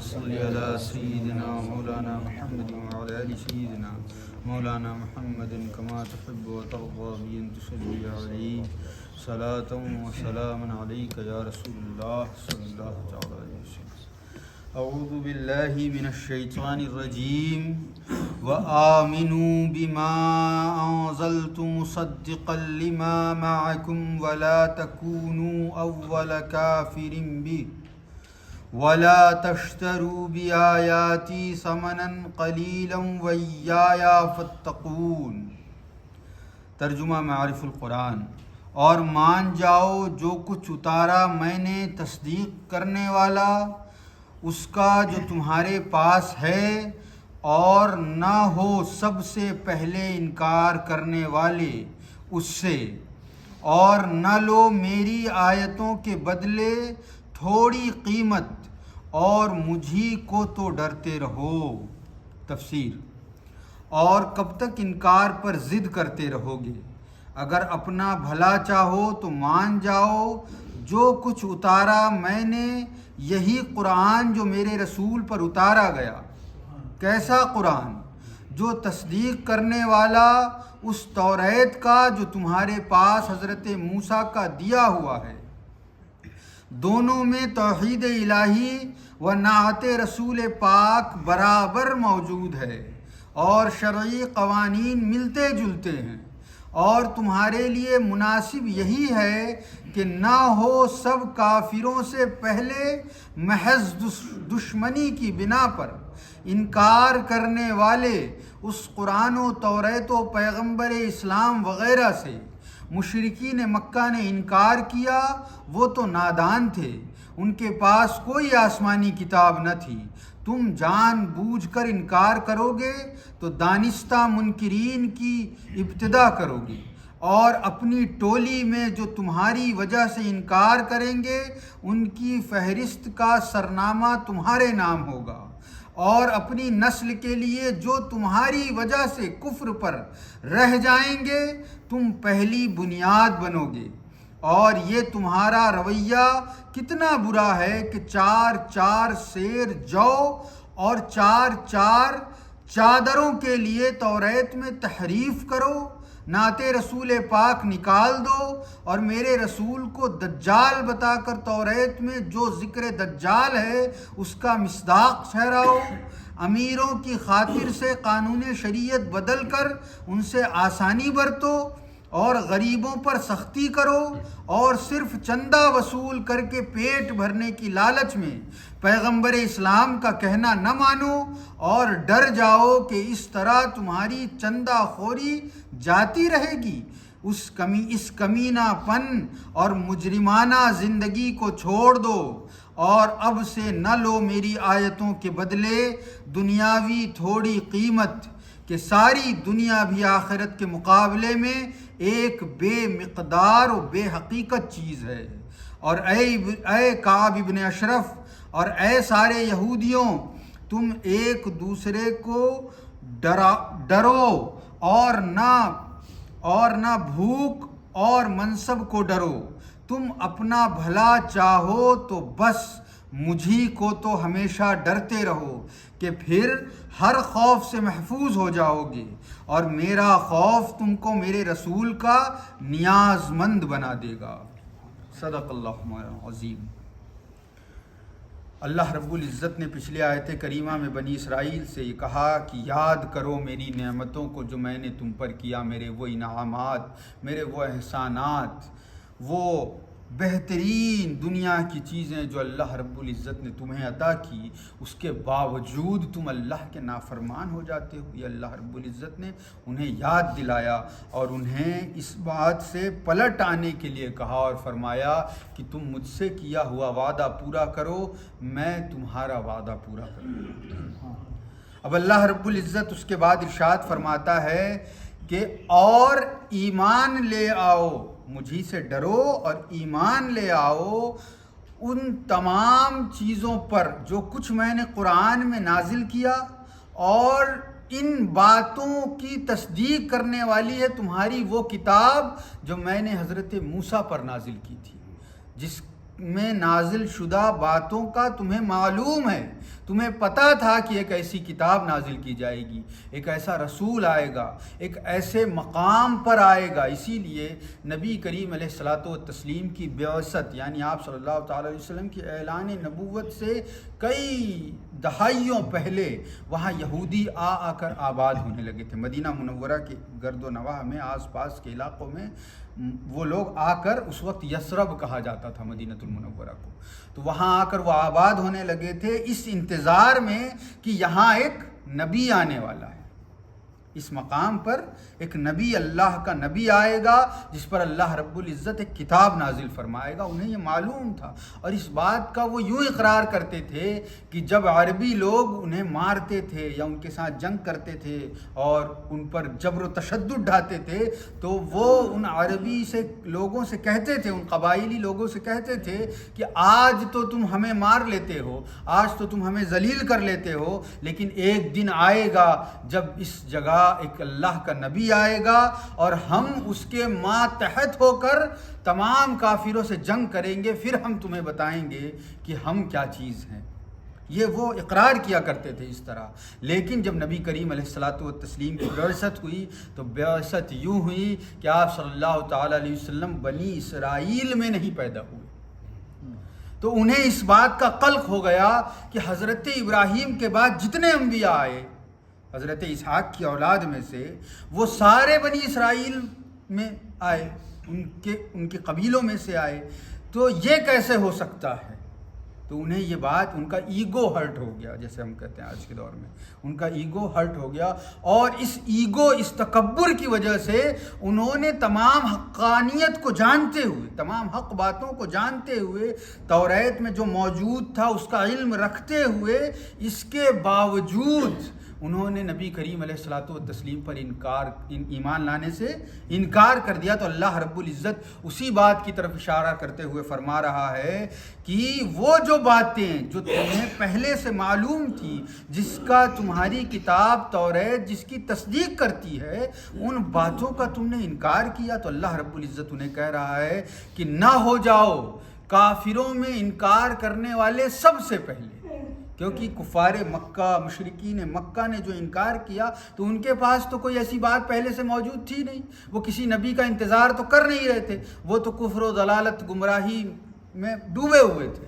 صل على سيدنا مولانا محمد وعلى آل سيدنا مولانا محمد كما تحب وترضى بأن تصلي عليه صلاة وسلاما عليك يا رسول الله صلى الله عليه وسلم. اعوذ باللہ من الشیطان الرجیم وآمنوا بما انزلت مصدقا لما معكم ولا تكونوا اول کافر به ولا تشتروا بآیاتی ثمنا قلیلا وإیاي فاتقون. ترجمہ معارف القرآن. اور مان جاؤ جو کچھ اتارا میں نے تصدیق کرنے والا اس کا جو تمہارے پاس ہے، اور نہ ہو سب سے پہلے انکار کرنے والے اس سے، اور نہ لو میری آیتوں کے بدلے تھوڑی قیمت، اور مجھی کو تو ڈرتے رہو. تفسیر. اور کب تک انکار پر ضد کرتے رہو گے؟ اگر اپنا بھلا چاہو تو مان جاؤ جو کچھ اتارا میں نے، یہی قرآن جو میرے رسول پر اتارا گیا. کیسا قرآن؟ جو تصدیق کرنے والا اس توریت کا جو تمہارے پاس حضرت موسیٰ کا دیا ہوا ہے. دونوں میں توحید الہی و نعت رسول پاک برابر موجود ہے، اور شرعی قوانین ملتے جلتے ہیں، اور تمہارے لیے مناسب یہی ہے کہ نہ ہو سب کافروں سے پہلے محض دشمنی کی بنا پر انکار کرنے والے اس قرآن و توریت و پیغمبر اسلام وغیرہ سے. مشرکین مکہ نے انکار کیا، وہ تو نادان تھے، ان کے پاس کوئی آسمانی کتاب نہ تھی. تم جان بوجھ کر انکار کرو گے تو دانستہ منکرین کی ابتدا کرو گے، اور اپنی ٹولی میں جو تمہاری وجہ سے انکار کریں گے ان کی فہرست کا سرنامہ تمہارے نام ہوگا، اور اپنی نسل کے لیے جو تمہاری وجہ سے کفر پر رہ جائیں گے تم پہلی بنیاد بنو گے. اور یہ تمہارا رویہ کتنا برا ہے کہ 4 سیر جو اور 4 چادروں کے لیے توریت میں تحریف کرو، نعت رسول پاک نکال دو، اور میرے رسول کو دجال بتا کر توریت میں جو ذکر دجال ہے اس کا مصداق ٹھہراؤ. امیروں کی خاطر سے قانون شریعت بدل کر ان سے آسانی برتو، اور غریبوں پر سختی کرو، اور صرف چندہ وصول کر کے پیٹ بھرنے کی لالچ میں پیغمبر اسلام کا کہنا نہ مانو، اور ڈر جاؤ کہ اس طرح تمہاری چندہ خوری جاتی رہے گی. اس کمینہ پن اور مجرمانہ زندگی کو چھوڑ دو، اور اب سے نہ لو میری آیتوں کے بدلے دنیاوی تھوڑی قیمت، کہ ساری دنیا بھی آخرت کے مقابلے میں ایک بے مقدار و بے حقیقت چیز ہے. اور اے کعب ابن اشرف اور اے سارے یہودیوں، تم ایک دوسرے کو ڈرو، اور نہ بھوک اور منصب کو ڈرو. تم اپنا بھلا چاہو تو بس مجھی کو تو ہمیشہ ڈرتے رہو، کہ پھر ہر خوف سے محفوظ ہو جاؤ گے، اور میرا خوف تم کو میرے رسول کا نیاز مند بنا دے گا. صدق اللہ العظیم. اللہ رب العزت نے پچھلے آیت کریمہ میں بنی اسرائیل سے یہ کہا کہ یاد کرو میری نعمتوں کو جو میں نے تم پر کیا، میرے وہ انعامات، میرے وہ احسانات، وہ بہترین دنیا کی چیزیں جو اللہ رب العزت نے تمہیں عطا کی، اس کے باوجود تم اللہ کے نافرمان ہو جاتے ہو. یہ اللہ رب العزت نے انہیں یاد دلایا، اور انہیں اس بات سے پلٹ آنے کے لیے کہا، اور فرمایا کہ تم مجھ سے کیا ہوا وعدہ پورا کرو، میں تمہارا وعدہ پورا کروں. اب اللہ رب العزت اس کے بعد ارشاد فرماتا ہے کہ اور ایمان لے آؤ، مجھی سے ڈرو اور ایمان لے آؤ ان تمام چیزوں پر جو کچھ میں نے قرآن میں نازل کیا، اور ان باتوں کی تصدیق کرنے والی ہے تمہاری وہ کتاب جو میں نے حضرت موسیٰ پر نازل کی تھی، جس میں نازل شدہ باتوں کا تمہیں معلوم ہے، تمہیں پتہ تھا کہ ایک ایسی کتاب نازل کی جائے گی، ایک ایسا رسول آئے گا، ایک ایسے مقام پر آئے گا۔ اسی لیے نبی کریم علیہ الصلاۃ والتسلیم کی بعثت، یعنی آپ صلی اللہ تعالیٰ علیہ وسلم کی اعلان نبوت سے کئی دہائیوں پہلے وہاں یہودی آ کر آباد ہونے لگے تھے۔ مدینہ منورہ کے گرد و نواح میں، آس پاس کے علاقوں میں وہ لوگ آ کر، اس وقت یثرب کہا جاتا تھا مدینہ المنورہ کو، تو وہاں آ کر وہ آباد ہونے لگے تھے اس انتظار میں کہ یہاں ایک نبی آنے والا ہے، اس مقام پر ایک نبی، اللہ کا نبی آئے گا جس پر اللہ رب العزت ایک کتاب نازل فرمائے گا۔ انہیں یہ معلوم تھا، اور اس بات کا وہ یوں اقرار کرتے تھے کہ جب عربی لوگ انہیں مارتے تھے یا ان کے ساتھ جنگ کرتے تھے اور ان پر جبر و تشدد ڈھاتے تھے، تو وہ ان عربی سے لوگوں سے کہتے تھے، ان قبائلی لوگوں سے کہتے تھے کہ آج تو تم ہمیں مار لیتے ہو، آج تو تم ہمیں ذلیل کر لیتے ہو، لیکن ایک دن آئے گا جب اس جگہ ایک اللہ کا نبی آئے گا اور ہم اس کے ماتحت ہو کر تمام کافروں سے جنگ کریں گے، پھر ہم تمہیں بتائیں گے کہ ہم کیا چیز ہیں۔ یہ وہ اقرار کیا کرتے تھے اس طرح۔ لیکن جب نبی کریم علیہ الصلاۃ والتسلیم کی بعثت ہوئی تو بعثت یوں ہوئی کہ آپ صلی اللہ تعالیٰ علیہ وسلم بنی اسرائیل میں نہیں پیدا ہوئے، تو انہیں اس بات کا قلق ہو گیا کہ حضرت ابراہیم کے بعد جتنے انبیاء آئے، حضرت اسحاق کی اولاد میں سے، وہ سارے بنی اسرائیل میں آئے، ان کے قبیلوں میں سے آئے، تو یہ کیسے ہو سکتا ہے؟ تو انہیں یہ بات، ان کا ایگو ہرٹ ہو گیا، جیسے ہم کہتے ہیں آج کے دور میں، ان کا ایگو ہرٹ ہو گیا، اور اس ایگو، اس تکبر کی وجہ سے انہوں نے تمام حقانیت کو جانتے ہوئے، تمام حق باتوں کو جانتے ہوئے، توریت میں جو موجود تھا اس کا علم رکھتے ہوئے، اس کے باوجود انہوں نے نبی کریم علیہ الصلاۃ والتسلیم پر ایمان لانے سے انکار کر دیا۔ تو اللہ رب العزت اسی بات کی طرف اشارہ کرتے ہوئے فرما رہا ہے کہ وہ جو باتیں جو تمہیں پہلے سے معلوم تھی، جس کا تمہاری کتاب توریت جس کی تصدیق کرتی ہے، ان باتوں کا تم نے انکار کیا۔ تو اللہ رب العزت انہیں کہہ رہا ہے کہ نہ ہو جاؤ کافروں میں انکار کرنے والے سب سے پہلے، کیونکہ کفار مکہ، مشرکین مکہ نے جو انکار کیا تو ان کے پاس تو کوئی ایسی بات پہلے سے موجود تھی نہیں، وہ کسی نبی کا انتظار تو کر نہیں رہے تھے، وہ تو کفر و ضلالت، گمراہی میں ڈوبے ہوئے تھے،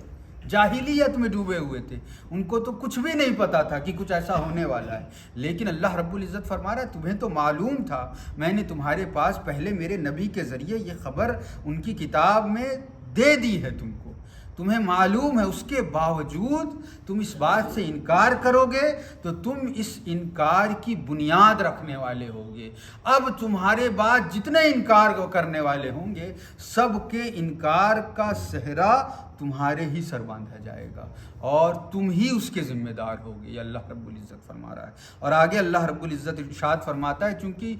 جاہلیت میں ڈوبے ہوئے تھے، ان کو تو کچھ بھی نہیں پتا تھا کہ کچھ ایسا ہونے والا ہے۔ لیکن اللہ رب العزت فرما رہا ہے تمہیں تو معلوم تھا، میں نے تمہارے پاس پہلے میرے نبی کے ذریعے یہ خبر ان کی کتاب میں دے دی ہے تم کو، تمہیں معلوم ہے، اس کے باوجود تم اس بات سے انکار کرو گے تو تم اس انکار کی بنیاد رکھنے والے ہوگے۔ اب تمہارے بعد جتنے انکار کرنے والے ہوں گے، سب کے انکار کا صحرا تمہارے ہی سر باندھا جائے گا اور تم ہی اس کے ذمہ دار ہوگے، یہ اللہ رب العزت فرما رہا ہے۔ اور آگے اللہ رب العزت ارشاد فرماتا ہے، چونکہ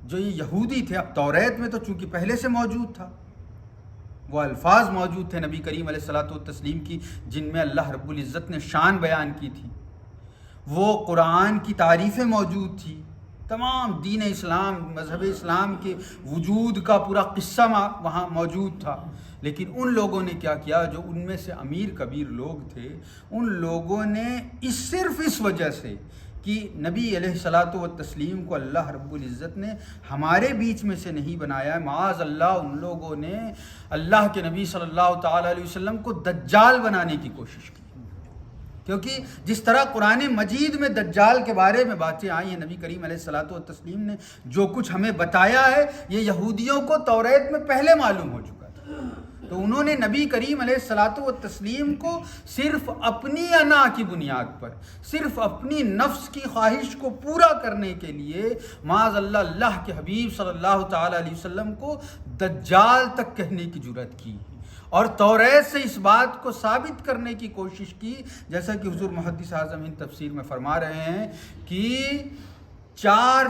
جو یہ یہودی تھے، اب توریت میں تو چونکہ پہلے سے موجود تھا، وہ الفاظ موجود تھے نبی کریم علیہ الصلاۃ والتسلیم کی جن میں اللہ رب العزت نے شان بیان کی تھی، وہ قرآن کی تعریفیں موجود تھی، تمام دین اسلام، مذہب اسلام کے وجود کا پورا قصہ وہاں موجود تھا۔ لیکن ان لوگوں نے کیا کیا، جو ان میں سے امیر کبیر لوگ تھے، ان لوگوں نے صرف اس وجہ سے کہ نبی علیہ الصلاۃ والتسلیم کو اللہ رب العزت نے ہمارے بیچ میں سے نہیں بنایا ہے، معاذ اللہ، ان لوگوں نے اللہ کے نبی صلی اللہ تعالیٰ علیہ وسلم کو دجال بنانے کی کوشش کی، کیونکہ جس طرح قرآن مجید میں دجال کے بارے میں باتیں آئی ہیں، نبی کریم علیہ الصلاۃ والتسلیم نے جو کچھ ہمیں بتایا ہے، یہ یہودیوں کو توریت میں پہلے معلوم ہو چکا تھا، تو انہوں نے نبی کریم علیہ الصلاۃ والتسلیم کو صرف اپنی انا کی بنیاد پر، صرف اپنی نفس کی خواہش کو پورا کرنے کے لیے معاذ اللہ، اللہ کے حبیب صلی اللہ تعالیٰ علیہ وسلم کو دجال تک کہنے کی جرأت کی، اور توریت سے اس بات کو ثابت کرنے کی کوشش کی، جیسا کہ حضور محدث اعظم ہند تفسیر میں فرما رہے ہیں کہ چار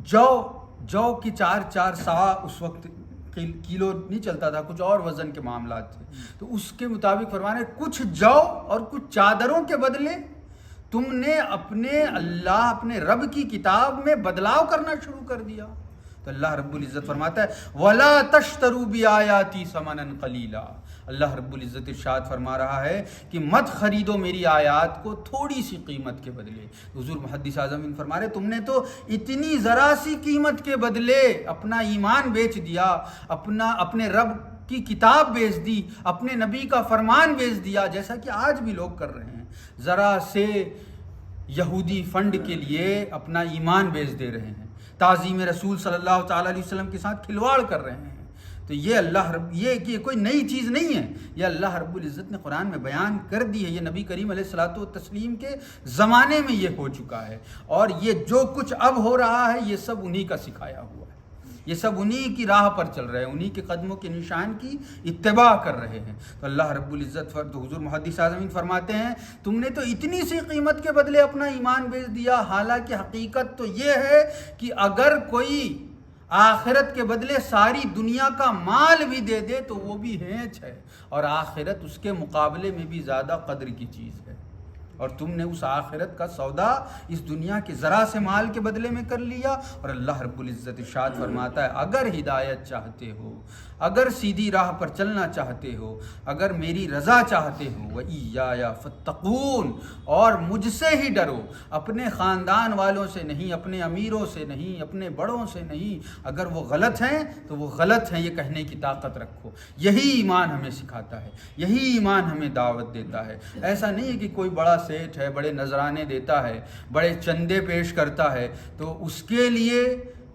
جو کی چار سا اس وقت کلو نہیں چلتا تھا، کچھ اور وزن کے معاملات تھے، تو اس کے مطابق فرمانے کچھ جو اور کچھ چادروں کے بدلے تم نے اپنے اللہ، اپنے رب کی کتاب میں بدلاؤ کرنا شروع کر دیا، تو اللہ رب العزت فرماتا ہے وَلَا تَشْتَرُوا بِآيَاتِي ثَمَنًا قَلِيلًا. اللہ رب العزت ارشاد فرما رہا ہے کہ مت خریدو میری آیات کو تھوڑی سی قیمت کے بدلے. حضور محدث اعظم فرما رہے تم نے تو اتنی ذرا سی قیمت کے بدلے اپنا ایمان بیچ دیا، اپنے رب کی کتاب بیچ دی، اپنے نبی کا فرمان بیچ دیا، جیسا کہ آج بھی لوگ کر رہے ہیں. ذرا سے یہودی فنڈ کے لیے اپنا ایمان بیچ دے رہے ہیں، تعظیم رسول صلی اللہ تعالیٰ علیہ وسلم کے ساتھ کھلواڑ کر رہے ہیں. تو یہ کوئی نئی چیز نہیں ہے، یہ اللہ رب العزت نے قرآن میں بیان کر دی ہے. یہ نبی کریم علیہ الصلوۃ والتسلیم کے زمانے میں یہ ہو چکا ہے، اور یہ جو کچھ اب ہو رہا ہے یہ سب انہی کا سکھایا ہوا ہے. یہ سب انہی کی راہ پر چل رہے ہیں، انہی کے قدموں کے نشان کی اتباع کر رہے ہیں. تو اللہ رب العزت حضور محدث اعظم فرماتے ہیں تم نے تو اتنی سی قیمت کے بدلے اپنا ایمان بیچ دیا، حالانکہ حقیقت تو یہ ہے کہ اگر کوئی آخرت کے بدلے ساری دنیا کا مال بھی دے دے تو وہ بھی ہینچ ہے، اور آخرت اس کے مقابلے میں بھی زیادہ قدر کی چیز ہے. اور تم نے اس آخرت کا سودا اس دنیا کے ذرا سے مال کے بدلے میں کر لیا. اور اللہ رب العزت ارشاد فرماتا ہے اگر ہدایت چاہتے ہو، اگر سیدھی راہ پر چلنا چاہتے ہو، اگر میری رضا چاہتے ہو، وَإِيَّايَ فَاتَّقُونَ، اور مجھ سے ہی ڈرو، اپنے خاندان والوں سے نہیں، اپنے امیروں سے نہیں، اپنے بڑوں سے نہیں. اگر وہ غلط ہیں تو وہ غلط ہیں یہ کہنے کی طاقت رکھو. یہی ایمان ہمیں سکھاتا ہے، یہی ایمان ہمیں دعوت دیتا ہے. ایسا نہیں ہے کہ کوئی بڑا سیٹھ ہے، بڑے نذرانے دیتا ہے، بڑے چندے پیش کرتا ہے تو اس کے لیے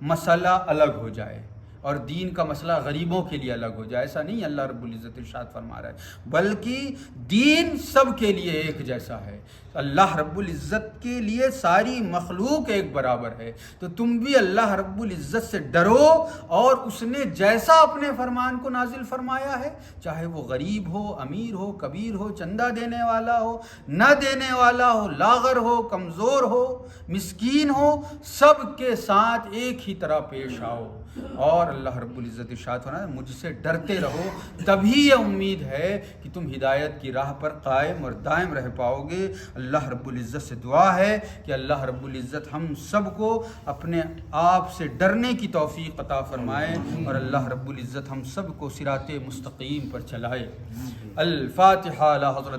مسئلہ الگ ہو جائے اور دین کا مسئلہ غریبوں کے لیے الگ ہو جائے. ایسا نہیں اللہ رب العزت ارشاد فرما رہا ہے، بلکہ دین سب کے لیے ایک جیسا ہے. اللہ رب العزت کے لیے ساری مخلوق ایک برابر ہے. تو تم بھی اللہ رب العزت سے ڈرو، اور اس نے جیسا اپنے فرمان کو نازل فرمایا ہے، چاہے وہ غریب ہو، امیر ہو، کبیر ہو، چندہ دینے والا ہو، نہ دینے والا ہو، لاغر ہو، کمزور ہو، مسکین ہو، سب کے ساتھ ایک ہی طرح پیش آؤ. اور اللہ رب العزت ارشاد فرماتا ہے مجھ سے ڈرتے رہو، تبھی یہ امید ہے کہ تم ہدایت کی راہ پر قائم اور دائم رہ پاؤ گے. اللہ رب العزت سے دعا ہے کہ اللہ رب العزت ہم سب کو اپنے آپ سے ڈرنے کی توفیق عطا فرمائے، اور اللہ رب العزت ہم سب کو صراط مستقیم پر چلائے. الفاتحہ. حضرت